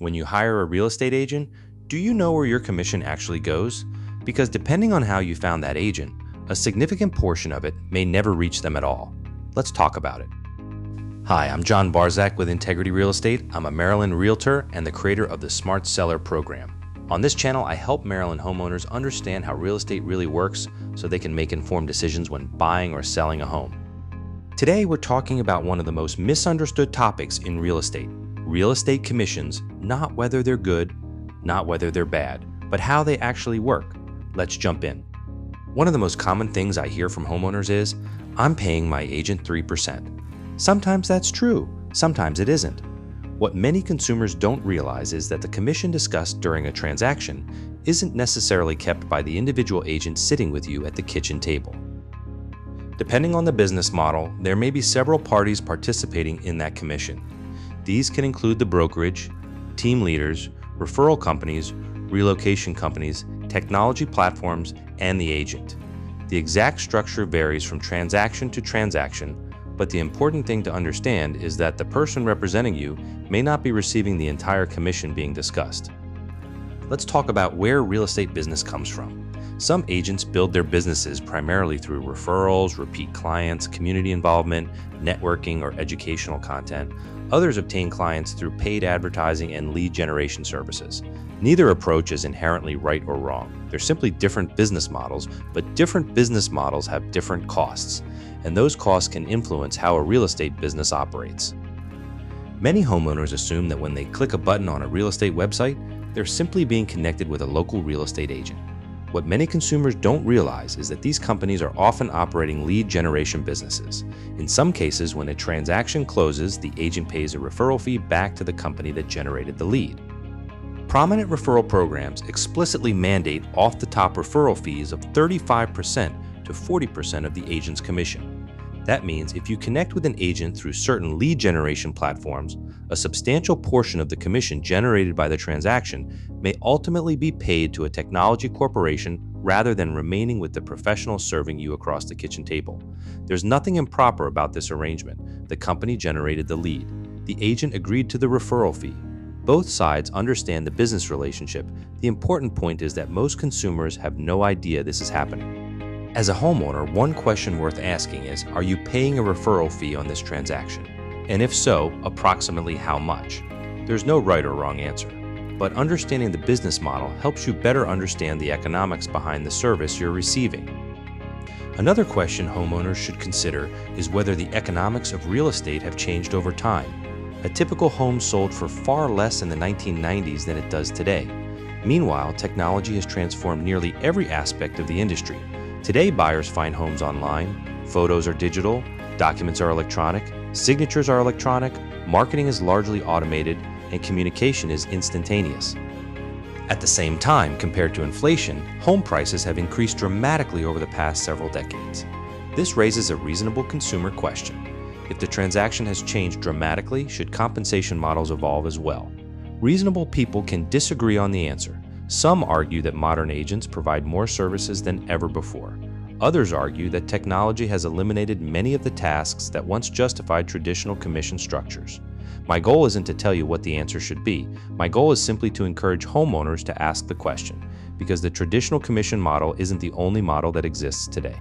When you hire a real estate agent, do you know where your commission actually goes? Because depending on how you found that agent, a significant portion of it may never reach them at all. Let's talk about it. Hi, I'm John Barzak with Integrity Real Estate. I'm a Maryland realtor and the creator of the Smart Seller program. On this channel, I help Maryland homeowners understand how real estate really works so they can make informed decisions when buying or selling a home. Today, we're talking about one of the most misunderstood topics in real estate commissions, not whether they're good, not whether they're bad, but how they actually work. Let's jump in. One of the most common things I hear from homeowners is, I'm paying my agent 3%. Sometimes that's true, sometimes it isn't. What many consumers don't realize is that the commission discussed during a transaction isn't necessarily kept by the individual agent sitting with you at the kitchen table. Depending on the business model, there may be several parties participating in that commission. These can include the brokerage, team leaders, referral companies, relocation companies, technology platforms, and the agent. The exact structure varies from transaction to transaction, but the important thing to understand is that the person representing you may not be receiving the entire commission being discussed. Let's talk about where real estate business comes from. Some agents build their businesses primarily through referrals, repeat clients, community involvement, networking, or educational content. Others obtain clients through paid advertising and lead generation services. Neither approach is inherently right or wrong. They're simply different business models, but different business models have different costs, and those costs can influence how a real estate business operates. Many homeowners assume that when they click a button on a real estate website, they're simply being connected with a local real estate agent. What many consumers don't realize is that these companies are often operating lead generation businesses. In some cases, when a transaction closes, the agent pays a referral fee back to the company that generated the lead. Prominent referral programs explicitly mandate off-the-top referral fees of 35% to 40% of the agent's commission. That means if you connect with an agent through certain lead generation platforms, a substantial portion of the commission generated by the transaction may ultimately be paid to a technology corporation rather than remaining with the professional serving you across the kitchen table. There's nothing improper about this arrangement. The company generated the lead. The agent agreed to the referral fee. Both sides understand the business relationship. The important point is that most consumers have no idea this is happening. As a homeowner, one question worth asking is, are you paying a referral fee on this transaction? And if so, approximately how much? There's no right or wrong answer, but understanding the business model helps you better understand the economics behind the service you're receiving. Another question homeowners should consider is whether the economics of real estate have changed over time. A typical home sold for far less in the 1990s than it does today. Meanwhile, technology has transformed nearly every aspect of the industry. Today, buyers find homes online, photos are digital, documents are electronic, signatures are electronic, marketing is largely automated, and communication is instantaneous. At the same time, compared to inflation, home prices have increased dramatically over the past several decades. This raises a reasonable consumer question. If the transaction has changed dramatically, should compensation models evolve as well? Reasonable people can disagree on the answer. Some argue that modern agents provide more services than ever before. Others argue that technology has eliminated many of the tasks that once justified traditional commission structures. My goal isn't to tell you what the answer should be. My goal is simply to encourage homeowners to ask the question, because the traditional commission model isn't the only model that exists today.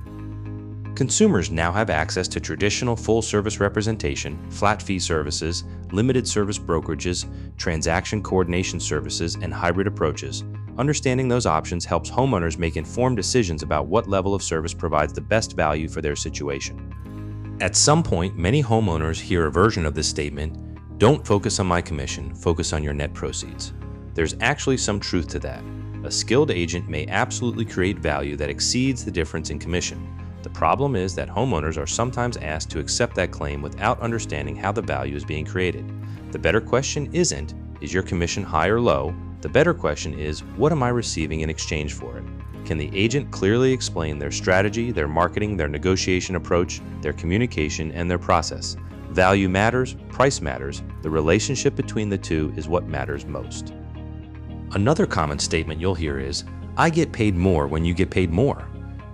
Consumers now have access to traditional full-service representation, flat-fee services, limited service brokerages, transaction coordination services, and hybrid approaches. Understanding those options helps homeowners make informed decisions about what level of service provides the best value for their situation. At some point, many homeowners hear a version of this statement, "Don't focus on my commission, focus on your net proceeds." There's actually some truth to that. A skilled agent may absolutely create value that exceeds the difference in commission. The problem is that homeowners are sometimes asked to accept that claim without understanding how the value is being created. The better question isn't, is your commission high or low? The better question is, what am I receiving in exchange for it? Can the agent clearly explain their strategy, their marketing, their negotiation approach, their communication, and their process? Value matters, price matters. The relationship between the two is what matters most. Another common statement you'll hear is, I get paid more when you get paid more.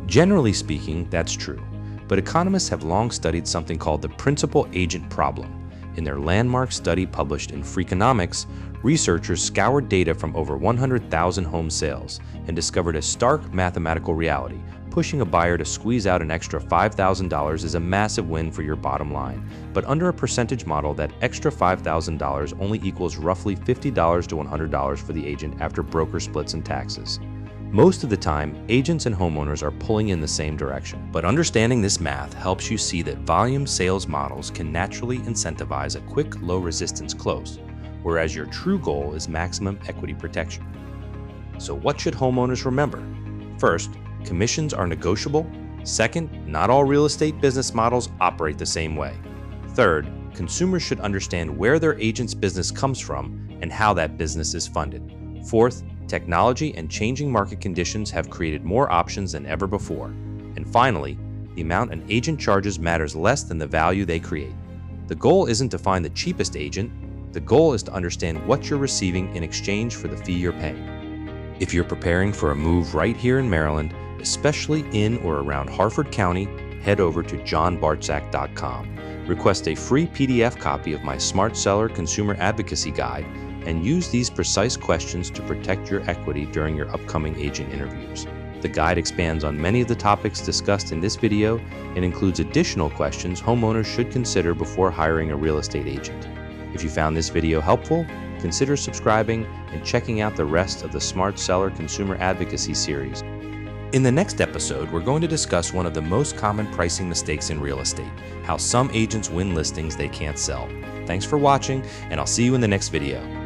Generally speaking, that's true, but economists have long studied something called the principal agent problem. In their landmark study published in Freakonomics, researchers scoured data from over 100,000 home sales and discovered a stark mathematical reality. Pushing a buyer to squeeze out an extra $5,000 is a massive win for your bottom line, but under a percentage model, that extra $5,000 only equals roughly $50 to $100 for the agent after broker splits and taxes. Most of the time, agents and homeowners are pulling in the same direction, but understanding this math helps you see that volume sales models can naturally incentivize a quick, low-resistance close, whereas your true goal is maximum equity protection. So what should homeowners remember? First, commissions are negotiable. Second, not all real estate business models operate the same way. Third, consumers should understand where their agent's business comes from and how that business is funded. Fourth, technology and changing market conditions have created more options than ever before. And finally, the amount an agent charges matters less than the value they create. The goal isn't to find the cheapest agent. The goal is to understand what you're receiving in exchange for the fee you're paying. If you're preparing for a move right here in Maryland, especially in or around Harford County, head over to johnbarczak.com. Request a free PDF copy of my Smart Seller Consumer Advocacy Guide and use these precise questions to protect your equity during your upcoming agent interviews. The guide expands on many of the topics discussed in this video and includes additional questions homeowners should consider before hiring a real estate agent. If you found this video helpful, consider subscribing and checking out the rest of the Smart Seller Consumer Advocacy series. In the next episode, we're going to discuss one of the most common pricing mistakes in real estate, how some agents win listings they can't sell. Thanks for watching, and I'll see you in the next video.